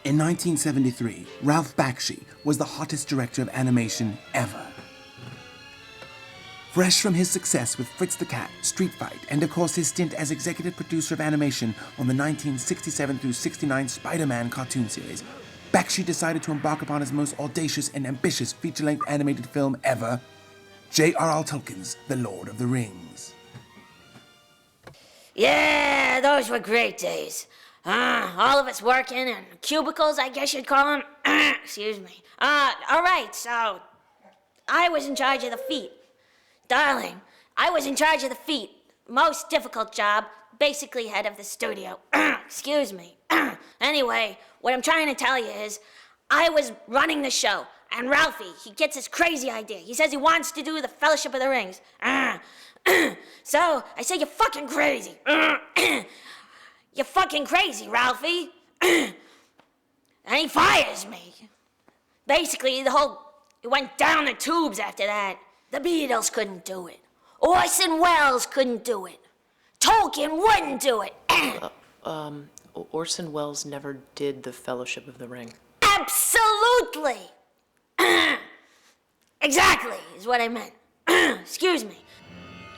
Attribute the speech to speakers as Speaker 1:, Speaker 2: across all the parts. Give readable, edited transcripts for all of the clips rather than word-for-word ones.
Speaker 1: In 1973, Ralph Bakshi was the hottest director of animation ever. Fresh from his success with Fritz the Cat, Street Fight, and of course his stint as executive producer of animation on the 1967 through 69 Spider-Man cartoon series, Bakshi decided to embark upon his most audacious and ambitious feature-length animated film ever, J.R.R. Tolkien's The Lord of the Rings.
Speaker 2: Yeah, those were great days. All of us working in cubicles, I guess you'd call them. Excuse me. All right, so I was in charge of the feet. Darling, I was in charge of the feet. Most difficult job, basically head of the studio. Excuse me. Anyway, what I'm trying to tell you is, I was running the show, and Ralphie, he gets this crazy idea. He says he wants to do the Fellowship of the Rings. So, I say, you're fucking crazy. You're fucking crazy, Ralphie. And he fires me. Basically, it went down the tubes after that. The Beatles couldn't do it. Orson Welles couldn't do it. Tolkien wouldn't do it.
Speaker 3: Orson Welles never did the Fellowship of the Ring.
Speaker 2: Absolutely. Exactly, is what I meant. Excuse me.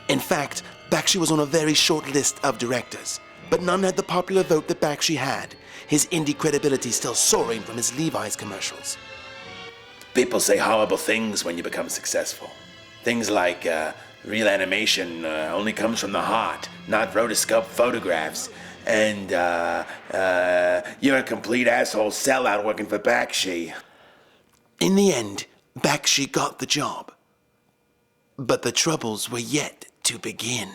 Speaker 4: In fact, Bakshi was on a very short list of directors, but none had the popular vote that Bakshi had, his indie credibility still soaring from his Levi's commercials.
Speaker 5: People say horrible things when you become successful. Things like, real animation only comes from the heart, not rotoscope photographs. And, you're a complete asshole sellout working for Bakshi.
Speaker 4: In the end, Bakshi got the job. But the troubles were yet to begin.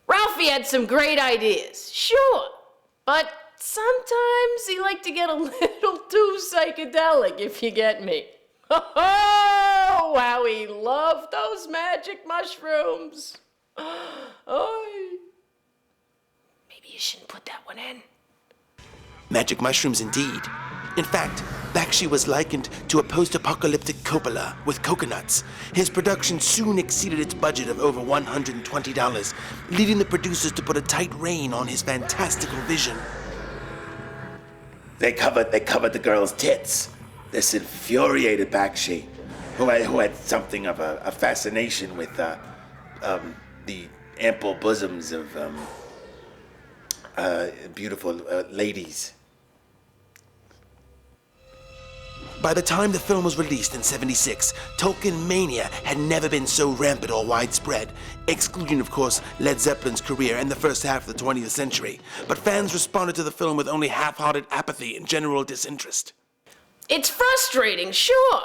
Speaker 3: Ralphie had some great ideas, sure. But sometimes he liked to get a little too psychedelic, if you get me. Oh, how he loved those magic mushrooms. Oh. Maybe you shouldn't put that one in.
Speaker 4: Magic mushrooms indeed. In fact, Bakshi was likened to a post-apocalyptic Coppola with coconuts. His production soon exceeded its budget of over $120, leading the producers to put a tight rein on his fantastical vision.
Speaker 5: They covered the girl's tits. This infuriated Bakshi, who had something of a fascination with the ample bosoms of beautiful ladies.
Speaker 4: By the time the film was released in '76, Tolkien mania had never been so rampant or widespread, excluding, of course, Led Zeppelin's career and the first half of the 20th century. But fans responded to the film with only half-hearted apathy and general disinterest.
Speaker 3: It's frustrating, sure.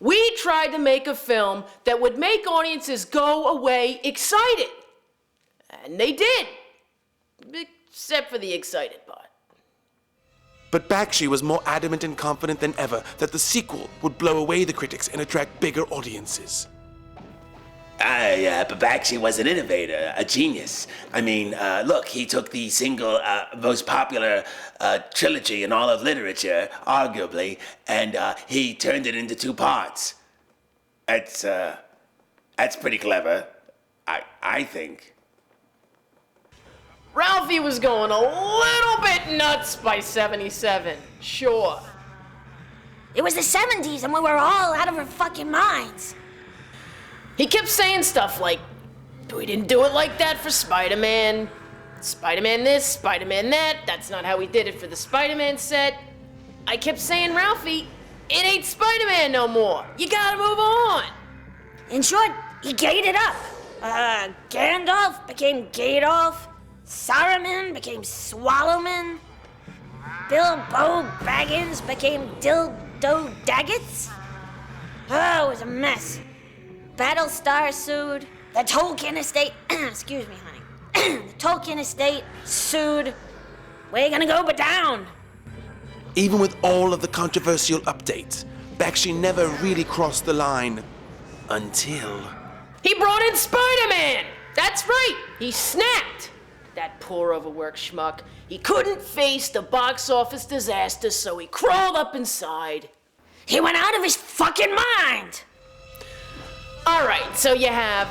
Speaker 3: We tried to make a film that would make audiences go away excited. And they did. Except for the excited part.
Speaker 4: But Bakshi was more adamant and confident than ever that the sequel would blow away the critics and attract bigger audiences.
Speaker 5: But Bakshi was an innovator, a genius. I mean, look, he took the single most popular trilogy in all of literature, arguably, and he turned it into 2 parts. That's pretty clever, I think.
Speaker 3: Ralphie was going a little bit nuts by 77, sure.
Speaker 2: It was the 70s and we were all out of our fucking minds.
Speaker 3: He kept saying stuff like, we didn't do it like that for Spider-Man. Spider-Man this, Spider-Man that. That's not how we did it for the Spider-Man set. I kept saying, Ralphie, it ain't Spider-Man no more. You gotta move on.
Speaker 2: In short, he gayed it up. Gandalf became Gadolf. Saruman became Swallowman. Bilbo Baggins became Dildo Daggets. Oh, it was a mess. Battlestar sued. The Tolkien estate, excuse me, honey. The Tolkien estate sued. Where you gonna go but down?
Speaker 4: Even with all of the controversial updates, Bakshi never really crossed the line until...
Speaker 3: He brought in Spider-Man! That's right, he snapped! That poor overworked schmuck. He couldn't face the box office disaster, so he crawled up inside.
Speaker 2: He went out of his fucking mind!
Speaker 3: Alright, so you have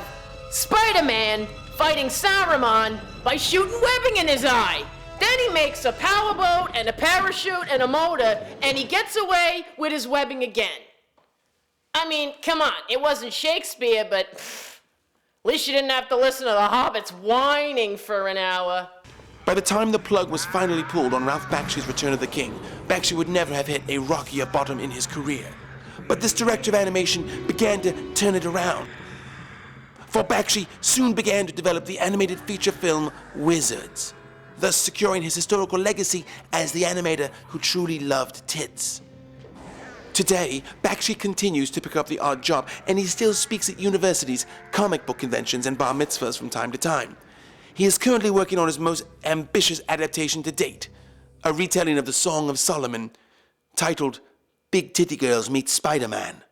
Speaker 3: Spider-Man fighting Saruman by shooting webbing in his eye. Then he makes a powerboat and a parachute and a motor, and he gets away with his webbing again. I mean, come on, it wasn't Shakespeare, but at least you didn't have to listen to the hobbits whining for an hour.
Speaker 4: By the time the plug was finally pulled on Ralph Bakshi's Return of the King, Bakshi would never have hit a rockier bottom in his career. But this director of animation began to turn it around. For Bakshi soon began to develop the animated feature film Wizards, thus securing his historical legacy as the animator who truly loved tits. Today, Bakshi continues to pick up the odd job, and he still speaks at universities, comic book conventions, and bar mitzvahs from time to time. He is currently working on his most ambitious adaptation to date, a retelling of the Song of Solomon, titled Big Titty Girls Meet Spider-Man.